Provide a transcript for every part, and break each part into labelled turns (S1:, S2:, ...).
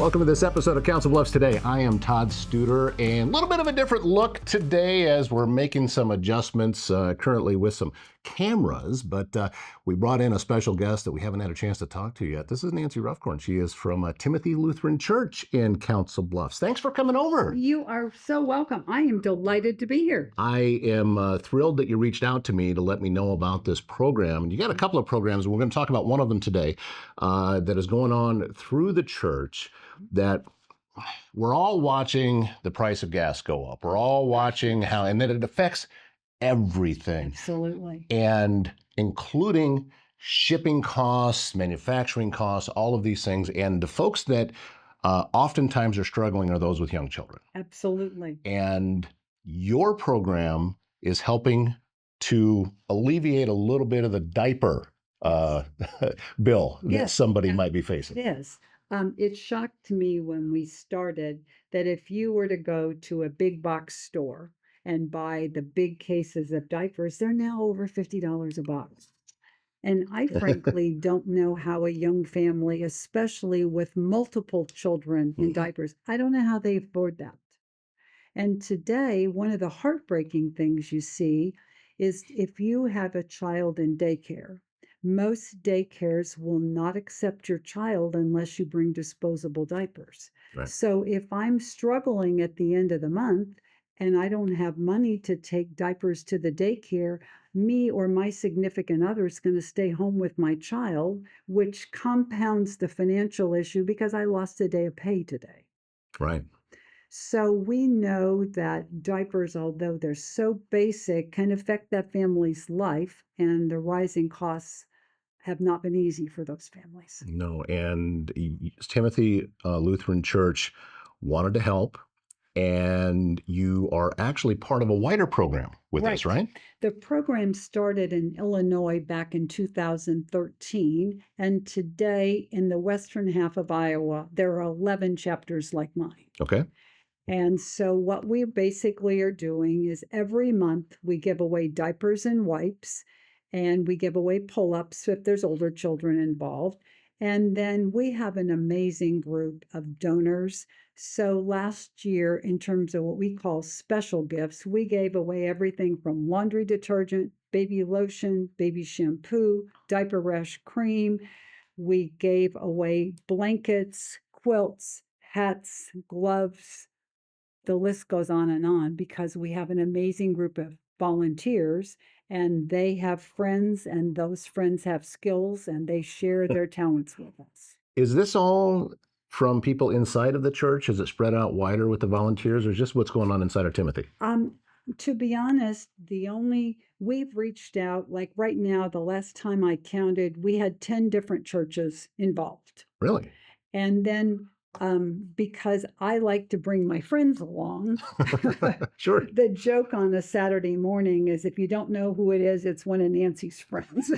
S1: Welcome to this episode of Council Bluffs Today. I am Todd Studer, and a little bit of a different look today as we're making some adjustments currently with some cameras, but we brought in a special guest that we haven't had a chance to talk to yet. This is Nancy Ruffcorn. She is from Timothy Lutheran Church in Council Bluffs. Thanks for coming over.
S2: You are so welcome. I am delighted to be here.
S1: I am thrilled that you reached out to me to let me know about this program. You got a couple of programs, and we're going to talk about one of them today that is going on through the church that we're all watching the price of gas go up. We're all watching how, and that it affects everything.
S2: Absolutely.
S1: And including shipping costs, manufacturing costs, all of these things. And the folks that oftentimes are struggling are those with young children.
S2: Absolutely.
S1: And your program is helping to alleviate a little bit of the diaper bill that somebody might be facing.
S2: It is. It shocked me when we started that if you were to go to a big box store and buy the big cases of diapers, they're now over $50 a box. And I frankly don't know how a young family, especially with multiple children in diapers, I don't know how they afford that. And today, one of the heartbreaking things you see is if you have a child in daycare, most daycares will not accept your child unless you bring disposable diapers.
S1: Right.
S2: So if I'm struggling at the end of the month and I don't have money to take diapers to the daycare, me or my significant other is going to stay home with my child, which compounds the financial issue because I lost a day of pay today.
S1: Right.
S2: So we know that diapers, although they're so basic, can affect that family's life, and the rising costs have not been easy for those families.
S1: No, and Timothy Lutheran Church wanted to help, and you are actually part of a wider program with us, right?
S2: The program started in Illinois back in 2013, and today in the western half of Iowa, there are 11 chapters like mine.
S1: Okay.
S2: And so what we basically are doing is every month we give away diapers and wipes, and we give away pull-ups if there's older children involved. And then we have an amazing group of donors. So last year, in terms of what we call special gifts, we gave away everything from laundry detergent, baby lotion, baby shampoo, diaper rash cream. We gave away blankets, quilts, hats, gloves. The list goes on because we have an amazing group of volunteers, and they have friends, and those friends have skills, and they share their talents with us.
S1: Is this all from people inside of the church? Is it spread out wider with the volunteers, or just what's going on inside of Timothy?
S2: To be honest, we've reached out, like right now, the last time I counted, we had 10 different churches involved.
S1: Really?
S2: And then because I like to bring my friends along.
S1: Sure.
S2: The joke on a Saturday morning is if you don't know who it is, it's one of Nancy's friends.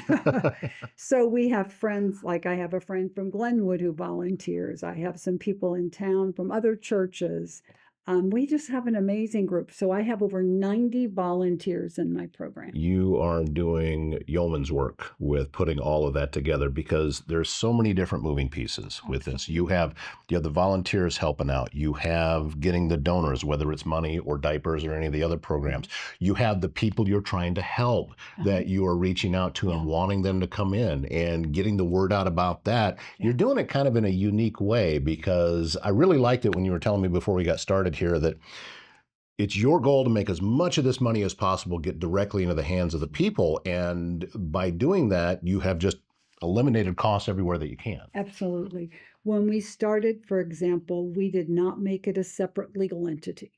S2: So we have friends, like I have a friend from Glenwood who volunteers. I have some people in town from other churches. We just have an amazing group. So I have over 90 volunteers in my program.
S1: You are doing yeoman's work with putting all of that together because there's so many different moving pieces with this. You have the volunteers helping out. You have getting the donors, whether it's money or diapers or any of the other programs. You have the people you're trying to help that you are reaching out to and wanting them to come in and getting the word out about that. You're doing it kind of in a unique way because I really liked it when you were telling me before we got started here that it's your goal to make as much of this money as possible get directly into the hands of the people. And by doing that, you have just eliminated costs everywhere that you can.
S2: Absolutely. When we started, for example, we did not make it a separate legal entity.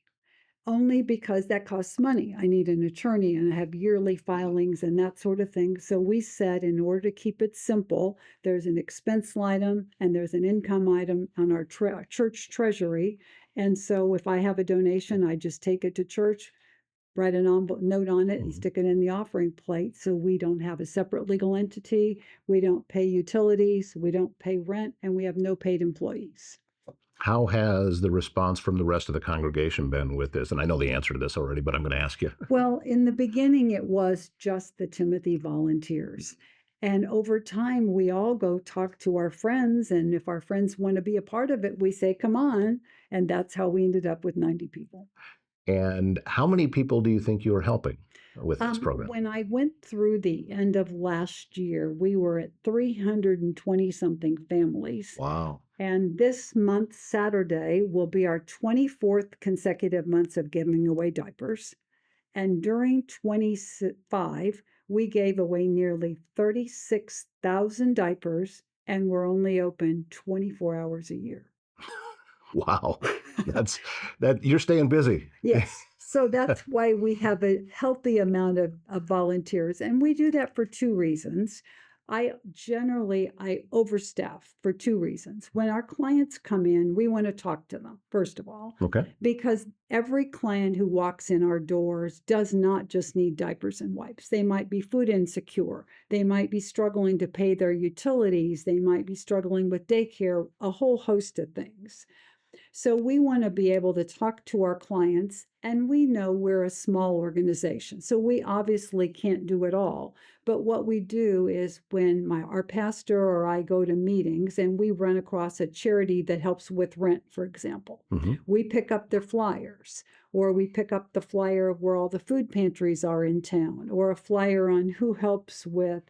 S2: Only because that costs money. I need an attorney and I have yearly filings and that sort of thing. So we said in order to keep it simple, there's an expense item and there's an income item on our church treasury. And so if I have a donation, I just take it to church, write a note on it and stick it in the offering plate. So we don't have a separate legal entity. We don't pay utilities. We don't pay rent, and we have no paid employees.
S1: How has the response from the rest of the congregation been with this? And I know the answer to this already, but I'm going to ask you.
S2: Well, in the beginning, it was just the Timothy volunteers. And over time, we all go talk to our friends. And if our friends want to be a part of it, we say, come on. And that's how we ended up with 90 people.
S1: And how many people do you think you are helping with this program?
S2: When I went through the end of last year, we were at 320 something families.
S1: Wow.
S2: And this month, Saturday, will be our 24th consecutive months of giving away diapers. And during 25, we gave away nearly 36,000 diapers, and we're only open 24 hours a year.
S1: Wow. That's that you're staying busy.
S2: Yes. So that's why we have a healthy amount of volunteers. And we do that for two reasons. I overstaff for two reasons. When our clients come in, we want to talk to them, first of all,
S1: Okay.
S2: because every client who walks in our doors does not just need diapers and wipes. They might be food insecure. They might be struggling to pay their utilities. They might be struggling with daycare, a whole host of things. So we want to be able to talk to our clients, and we know we're a small organization, so we obviously can't do it all. But what we do is when our pastor or I go to meetings and we run across a charity that helps with rent, for example, we pick up their flyers, or we pick up the flyer of where all the food pantries are in town, or a flyer on who helps with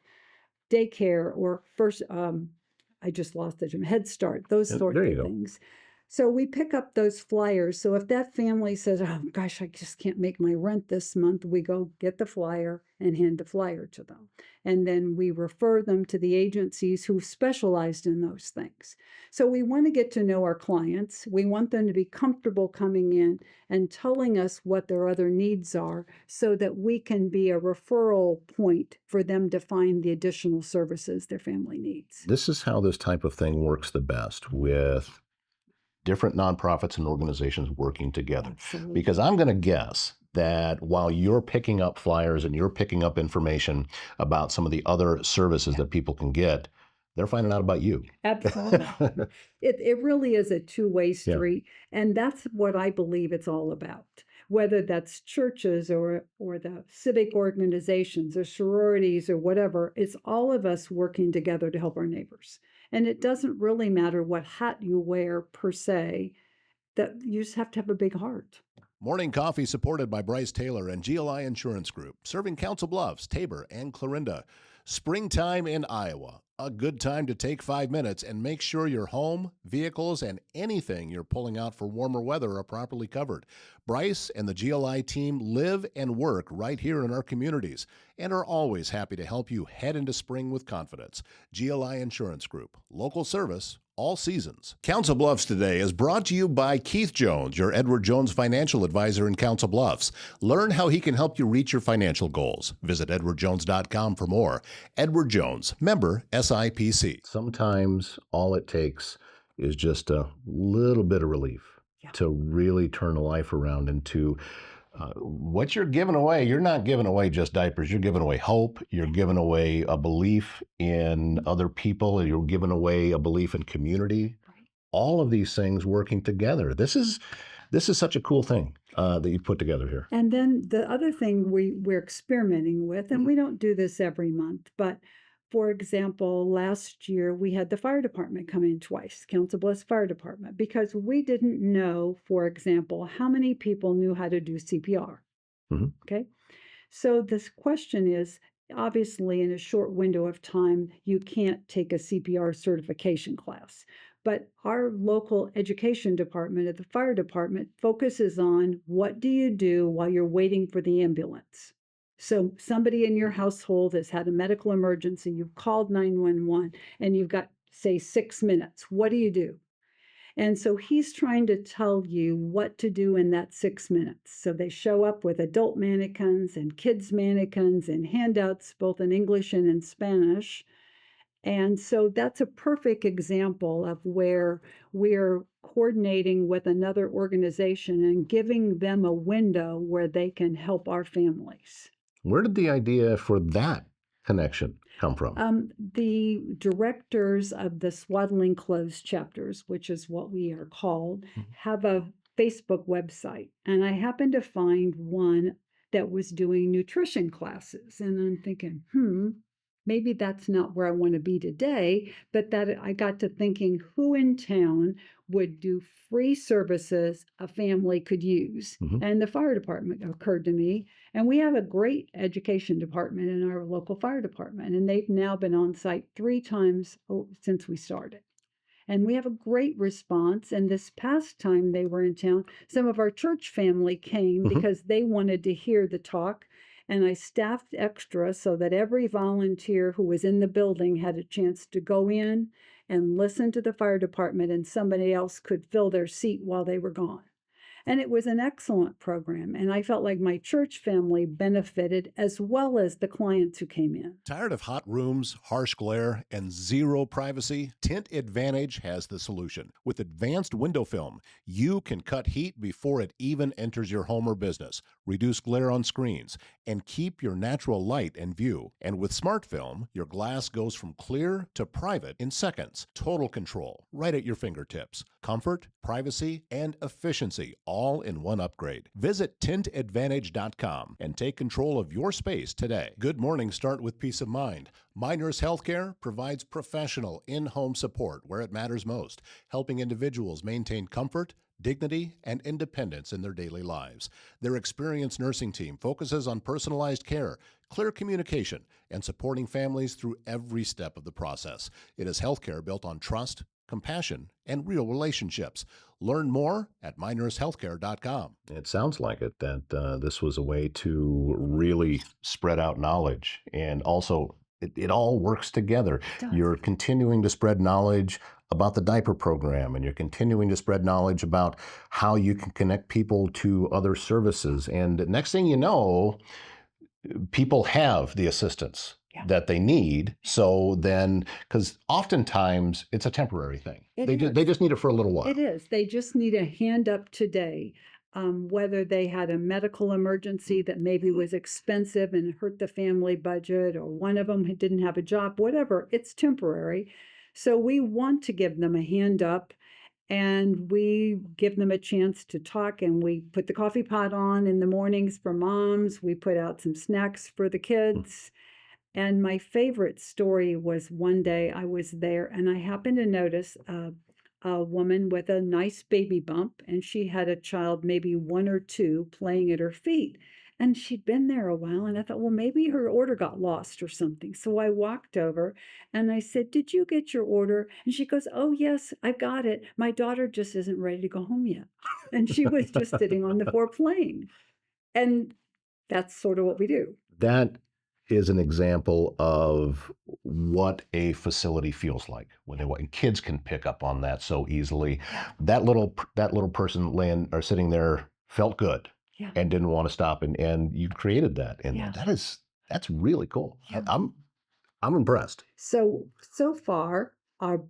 S2: daycare or first I just lost the Head Start, those sorts
S1: There you
S2: of
S1: go.
S2: things. So we pick up those flyers. So if that family says, oh gosh, I just can't make my rent this month, we go get the flyer and hand the flyer to them. And then we refer them to the agencies who specialized in those things. So we want to get to know our clients. We want them to be comfortable coming in and telling us what their other needs are so that we can be a referral point for them to find the additional services their family needs.
S1: This is how this type of thing works the best, with different nonprofits and organizations working together.
S2: Absolutely.
S1: Because I'm going to guess that while you're picking up flyers and you're picking up information about some of the other services that people can get, they're finding out about you.
S2: Absolutely. It really is a two-way street. And that's what I believe it's all about. Whether that's churches or the civic organizations or sororities or whatever, it's all of us working together to help our neighbors. And it doesn't really matter what hat you wear per se, that you just have to have a big heart.
S1: Morning Coffee supported by Bryce Taylor and GLI Insurance Group, serving Council Bluffs, Tabor, and Clarinda. Springtime in Iowa. A good time to take 5 minutes and make sure your home, vehicles, and anything you're pulling out for warmer weather are properly covered. Bryce and the GLI team live and work right here in our communities and are always happy to help you head into spring with confidence. GLI Insurance Group, local service, all seasons. Council Bluffs Today is brought to you by Keith Jones, your Edward Jones financial advisor in Council Bluffs. Learn how he can help you reach your financial goals. Visit edwardjones.com for more. Edward Jones, member SIPC. Sometimes all it takes is just a little bit of relief to really turn a life around into what you're giving away. You're not giving away just diapers. You're giving away hope. You're giving away a belief in other people. You're giving away a belief in community.
S2: Right.
S1: All of these things working together. This is such a cool thing that you put together here.
S2: And then the other thing we're experimenting with, and we don't do this every month, but for example, last year we had the fire department come in twice, Council Bluffs Fire Department, because we didn't know, for example, how many people knew how to do CPR. Okay. So this question is, obviously in a short window of time, you can't take a CPR certification class. But our local education department at the fire department focuses on what do you do while you're waiting for the ambulance. So somebody in your household has had a medical emergency, you've called 911, and you've got, say, 6 minutes. What do you do? And so he's trying to tell you what to do in that 6 minutes. So they show up with adult mannequins and kids mannequins and handouts, both in English and in Spanish. And so that's a perfect example of where we're coordinating with another organization and giving them a window where they can help our families.
S1: Where did the idea for that connection come from?
S2: The directors of the Swaddling Clothes chapters, which is what we are called, have a Facebook website. And I happened to find one that was doing nutrition classes. And I'm thinking, maybe that's not where I want to be today, but that I got to thinking who in town would do free services a family could use.
S1: Mhm.
S2: And the fire department occurred to me. And we have a great education department in our local fire department. And they've now been on site 3 times since we started. And we have a great response. And this past time they were in town, some of our church family came
S1: Mhm.
S2: because they wanted to hear the talk. And I staffed extra so that every volunteer who was in the building had a chance to go in and listen to the fire department, and somebody else could fill their seat while they were gone. And it was an excellent program. And I felt like my church family benefited as well as the clients who came in.
S3: Tired of hot rooms, harsh glare, and zero privacy? Tint Advantage has the solution. With advanced window film, you can cut heat before it even enters your home or business, reduce glare on screens, and keep your natural light in view. And with smart film, your glass goes from clear to private in seconds. Total control, right at your fingertips. Comfort, privacy, and efficiency, all in one upgrade. Visit tintadvantage.com and take control of your space today. Good mornings start with peace of mind. Miners Healthcare provides professional in-home support where it matters most, helping individuals maintain comfort, dignity, and independence in their daily lives. Their experienced nursing team focuses on personalized care, clear communication, and supporting families through every step of the process. It is healthcare built on trust, compassion, and real relationships. Learn more at minershealthcare.com.
S1: It sounds like it, that this was a way to really spread out knowledge. And also, it all works together.
S2: Does.
S1: You're continuing to spread knowledge about the diaper program, and you're continuing to spread knowledge about how you can connect people to other services. And next thing you know, people have the assistance that they need. So then, because oftentimes it's a temporary thing. They just need it for a little while.
S2: It is. They just need a hand up today. Whether they had a medical emergency that maybe was expensive and hurt the family budget, or one of them didn't have a job, whatever, it's temporary. So we want to give them a hand up, and we give them a chance to talk, and we put the coffee pot on in the mornings for moms. We put out some snacks for the kids. And my favorite story was one day I was there and I happened to notice a woman with a nice baby bump, and she had a child, maybe 1 or 2, playing at her feet. And she'd been there a while, and I thought, well, maybe her order got lost or something. So I walked over and I said, "Did you get your order?" And she goes, "Oh, yes, I got it. My daughter just isn't ready to go home yet." And she was just sitting on the floor playing. And that's sort of what we do.
S1: That is an example of what a facility feels like when kids can pick up on that so easily. That little person laying or sitting there felt good
S2: Yeah.
S1: and didn't want to stop, and you created that, and
S2: Yeah.
S1: that's really cool.
S2: Yeah.
S1: I'm impressed.
S2: So far, our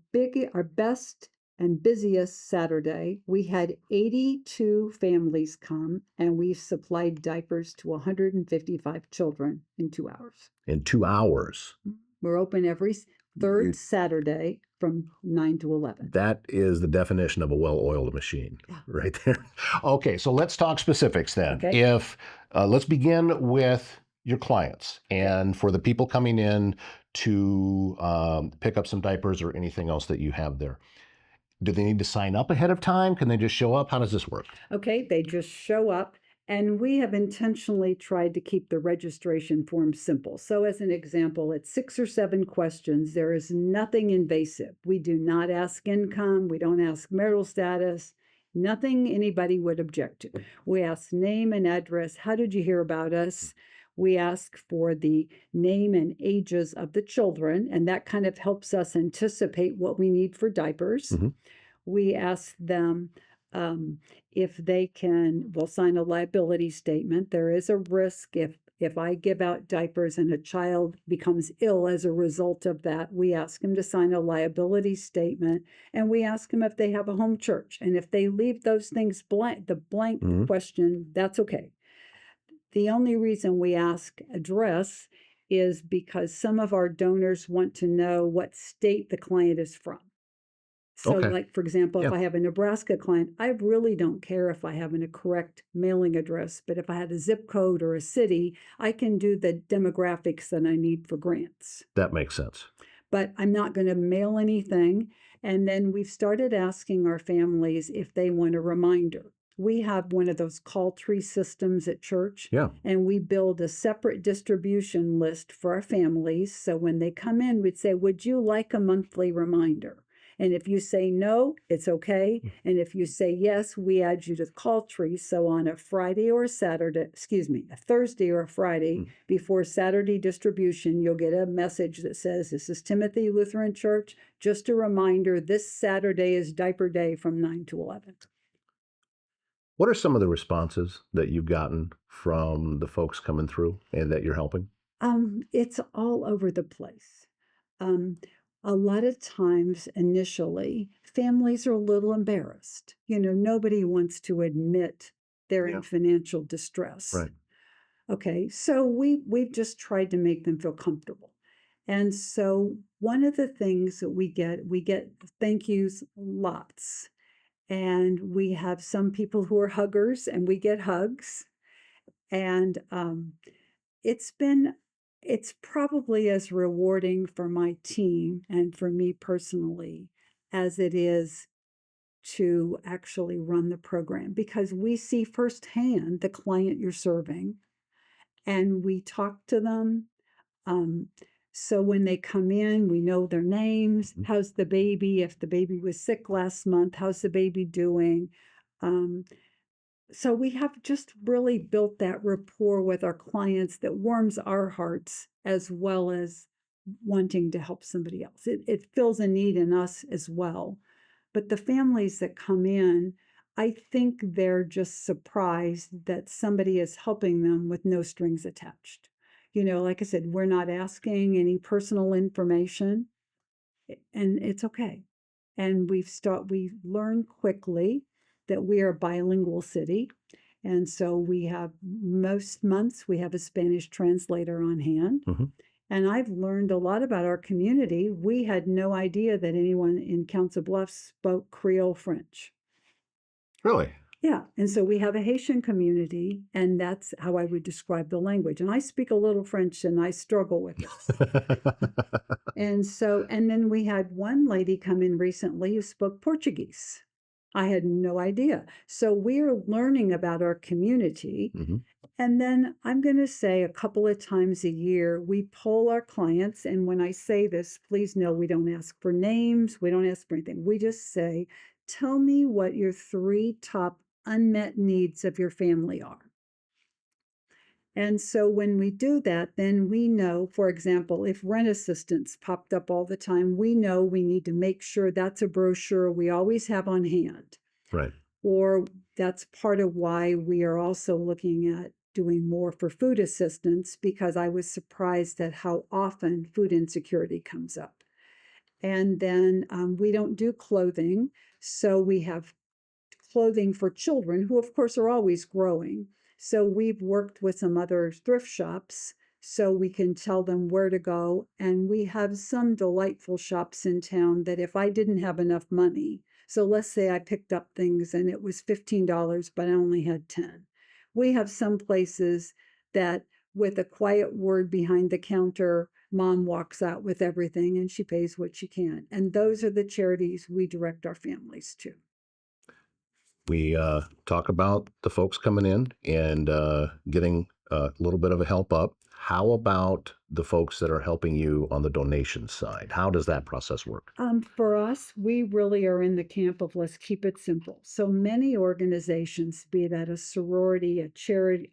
S2: best and busiest Saturday, we had 82 families come, and we supplied diapers to 155 children in 2 hours.
S1: In 2 hours,
S2: We're open every
S1: You-
S2: third Saturday from 9 to 11.
S1: that is the definition of a well-oiled machine,
S2: Yeah.
S1: right there. Okay, so let's talk specifics then.
S2: Okay.
S1: If let's begin with your clients, and for the people coming in to pick up some diapers or anything else that you have there. Do they need to sign up ahead of time? Can they just show up? How does this work?
S2: Okay, they just show up, and we have intentionally tried to keep the registration form simple. So, as an example, it's 6 or 7 questions. There is nothing invasive. We do not ask income, we don't ask marital status, nothing anybody would object to. We ask name and address. How did you hear about us? We ask for the name and ages of the children, and that kind of helps us anticipate what we need for diapers.
S1: Mhm.
S2: We ask them if they will sign a liability statement. There is a risk if I give out diapers and a child becomes ill as a result of that. We ask them to sign a liability statement, and we ask them if they have a home church. And if they leave those things blank, the blank
S1: Mhm.
S2: question, that's okay. The only reason we ask address is because some of our donors want to know what state the client is from. So,
S1: Okay.
S2: like, for example, if
S1: Yeah.
S2: I have a Nebraska client, I really don't care if I have a correct mailing address, but if I had a zip code or a city, I can do the demographics that I need for grants.
S1: That makes sense.
S2: But I'm not going to mail anything. And then we've started asking our families if they want a reminder. We have one of those call tree systems at church,
S1: Yeah.
S2: and we build a separate distribution list for our families. So when they come in, we'd say, would you like a monthly reminder? And if you say no, it's okay. And if you say yes, we add you to the call tree. So on a Friday or a Saturday, a Thursday or a Friday before Saturday distribution, you'll get a message that says, this is Timothy Lutheran Church. Just a reminder, this Saturday is Diaper Day from 9 to 11.
S1: What are some of the responses that you've gotten from the folks coming through and that you're helping?
S2: It's all over the place. Um, a lot of times, initially, families are a little embarrassed. Nobody wants to admit they're in
S1: Yeah.
S2: financial distress.
S1: Right.
S2: Okay, so we've just tried to make them feel comfortable. And so one of the things that we get thank yous lots. And we have some people who are huggers, and we get hugs. And it's been it's probably as rewarding for my team and for me personally as it is to actually run the program, because we see firsthand the client you're serving and we talk to them. um, so when they come in, we know their names.
S1: Mhm.
S2: How's the baby? If the baby was sick last month, how's the baby doing? um, so we have just really built that rapport with our clients that warms our hearts as well as wanting to help somebody else. It fills a need in us as well. But the families that come in, I think they're just surprised that somebody is helping them with no strings attached. Like I said, we're not asking any personal information, and it's okay. And we learned quickly that we are a bilingual city. And so most months we have a Spanish translator on hand.
S1: Mhm.
S2: And I've learned a lot about our community. We had no idea that anyone in Council Bluffs spoke Creole French.
S1: Really?
S2: Yeah, and so we have a Haitian community, and that's how I would describe the language. And I speak a little French, and I struggle with it. And then we had one lady come in recently who spoke Portuguese. I had no idea. So we're learning about our community.
S1: Mhm.
S2: And then I'm going to say a couple of times a year, we poll our clients. And when I say this, please know we don't ask for names. We don't ask for anything. We just say, tell me what your 3 top unmet needs of your family are. And so when we do that, then we know, for example, if rent assistance popped up all the time, we know we need to make sure that's a brochure we always have on hand.
S1: Right.
S2: Or that's part of why we are also looking at doing more for food assistance, because I was surprised at how often food insecurity comes up. And then we don't do clothing. So we have clothing for children who, of course, are always growing. So we've worked with some other thrift shops so we can tell them where to go. And we have some delightful shops in town that if I didn't have enough money, so let's say I picked up things and it was $15, but I only had 10. We have some places that with a quiet word behind the counter, mom walks out with everything and she pays what she can. And those are the charities we direct our families to.
S1: We talk about the folks coming in and getting a little bit of a help up. How about the folks that are helping you on the donation side? How does that process work?
S2: For us, we really are in the camp of let's keep it simple. So many organizations, be that a sorority, a charity,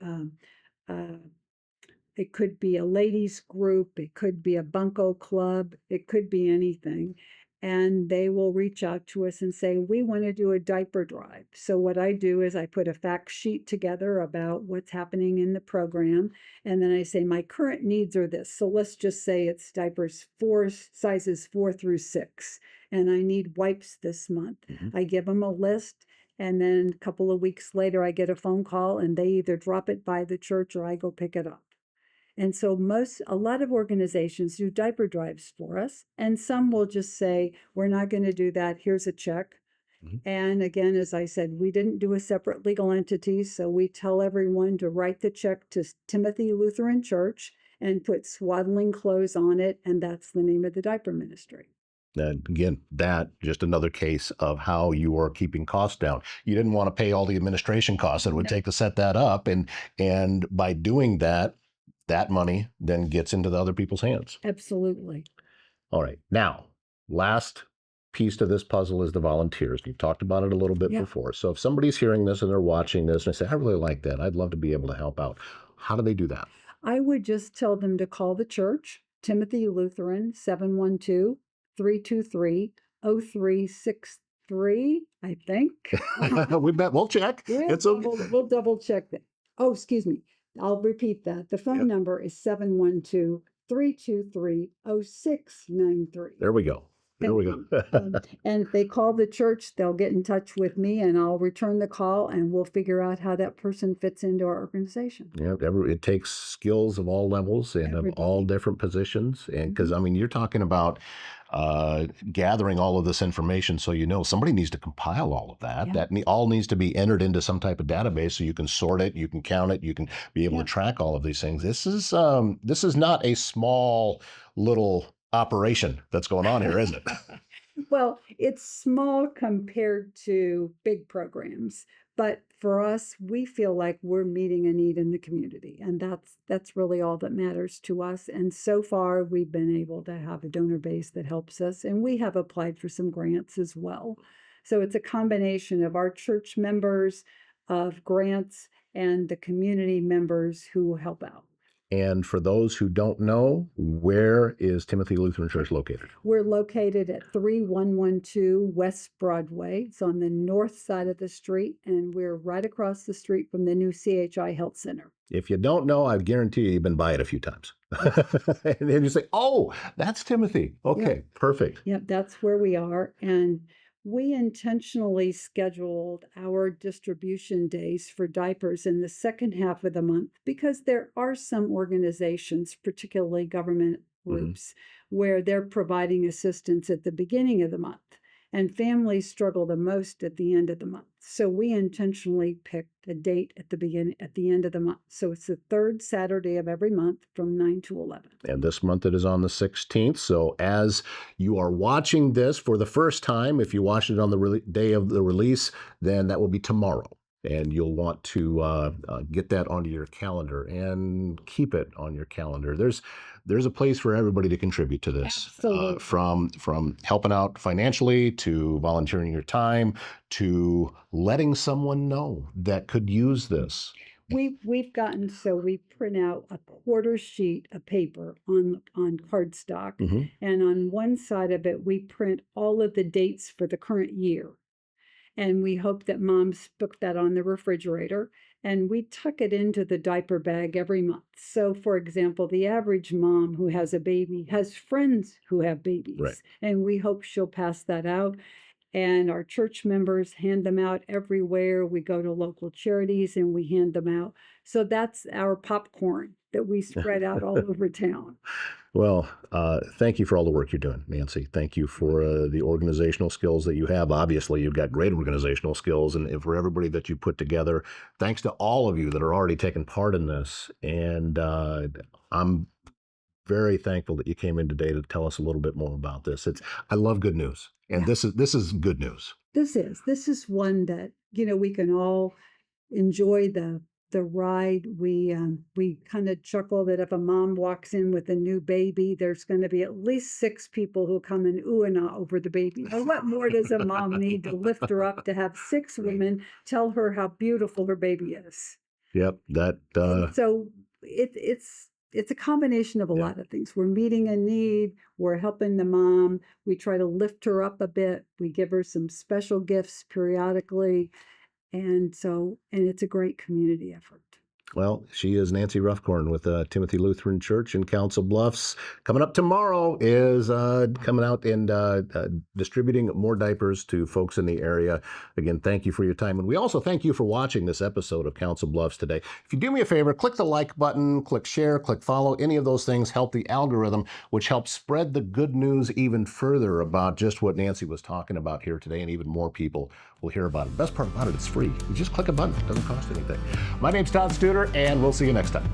S2: uh, it could be a ladies group, it could be a bunco club, it could be anything. And they will reach out to us and say, we want to do a diaper drive. So what I do is I put a fact sheet together about what's happening in the program. And then I say, my current needs are this. So let's just say it's diapers sizes 4 through 6. And I need wipes this month.
S1: Mhm.
S2: I give them a list. And then a couple of weeks later, I get a phone call and they either drop it by the church or I go pick it up. And so a lot of organizations do diaper drives for us, and some will just say, we're not going to do that. Here's a check.
S1: Mhm.
S2: And again, as I said, we didn't do a separate legal entity, so we tell everyone to write the check to Timothy Lutheran Church and put Swaddling Clothes on it, and that's the name of the diaper ministry.
S1: And again, that just another case of how you are keeping costs down. You didn't want to pay all the administration costs that it would
S2: No.
S1: take to set that up, and by doing that, that money then gets into the other people's hands.
S2: Absolutely.
S1: All right, now last piece to this puzzle is the volunteers. You've talked about it a little bit
S2: Yeah.
S1: before. So if somebody's hearing this and they're watching this and they say, "I really like that. I'd love to be able to help out." How do they do that?
S2: I would just tell them to call the church, Timothy Lutheran, 712-323-0363, I think.
S1: We'll check. It's okay.
S2: We'll double check that. Oh, excuse me. I'll repeat that. The phone
S1: Yep.
S2: number is 712-323-0693.
S1: There we go. There we go.
S2: And if they call the church, they'll get in touch with me and I'll return the call and we'll figure out how that person fits into our organization.
S1: Yeah, it takes skills of all levels and of all
S2: Everybody.
S1: different positions. And because I mean, you're talking about gathering all of this information, so somebody needs to compile all of that.
S2: Yeah.
S1: That all needs to be entered into some type of database, so you can sort it, you can count it, you can be able
S2: Yeah.
S1: to track all of these things. This is not a small little operation that's going on here, is it?
S2: Well, it's small compared to big programs, but for us, we feel like we're meeting a need in the community, and that's really all that matters to us. And so far, we've been able to have a donor base that helps us, and we have applied for some grants as well. So it's a combination of our church members, of grants, and the community members who help out.
S1: And for those who don't know, where is Timothy Lutheran Church located?
S2: We're located at 3112 West Broadway. It's on the north side of the street, and we're right across the street from the new CHI Health Center.
S1: If you don't know, I guarantee you've been by it a few times. And then you say, "Oh, that's Timothy." Okay, perfect.
S2: Yep, that's where we are. And we intentionally scheduled our distribution days for diapers in the second half of the month because there are some organizations, particularly government groups, where they're providing assistance at the beginning of the month. And families struggle the most at the end of the month. So we intentionally picked a date at the end of the month. So it's the third Saturday of every month from 9 to 11.
S1: And this month it is on the 16th. So as you are watching this for the first time, if you watch it on the day of the release, then that will be tomorrow. And you'll want to get that onto your calendar and keep it on your calendar. There's a place for everybody to contribute to this,
S2: Absolutely.
S1: from helping out financially to volunteering your time to letting someone know that could use this.
S2: We've gotten so we print out a quarter sheet of paper on cardstock,
S1: Mhm.
S2: and on one side of it we print all of the dates for the current year. And we hope that moms put that on the refrigerator and we tuck it into the diaper bag every month. So, for example, the average mom who has a baby has friends who have babies,
S1: Right.
S2: and we hope she'll pass that out. And our church members hand them out everywhere. We go to local charities and we hand them out. So that's our popcorn that we spread out all over town.
S1: Well, thank you for all the work you're doing, Nancy. Thank you for the organizational skills that you have. Obviously, you've got great organizational skills, and for everybody that you put together. Thanks to all of you that are already taking part in this. And I'm very thankful that you came in today to tell us a little bit more about this. I love good news, and
S2: Yeah.
S1: this is good news.
S2: This is one that we can all enjoy the ride. We kind of chuckle that if a mom walks in with a new baby, there's going to be at least 6 people who come and ooh and ah over the baby. Well, what more does a mom need to lift her up to have 6 women tell her how beautiful her baby is?
S1: Yep, that
S2: And so it's a combination of a lot of things. We're meeting a need, we're helping the mom, we try to lift her up a bit, we give her some special gifts periodically, and it's a great community effort.
S1: Well, she is Nancy Ruffcorn with Timothy Lutheran Church in Council Bluffs. Coming up tomorrow is coming out and distributing more diapers to folks in the area. Again, thank you for your time. And we also thank you for watching this episode of Council Bluffs Today. If you do me a favor, click the like button, click share, click follow. Any of those things help the algorithm, which helps spread the good news even further about just what Nancy was talking about here today, and even more people will hear about it. The best part about it, it's free. You just click a button. It doesn't cost anything. My name's Todd Studer, and we'll see you next time.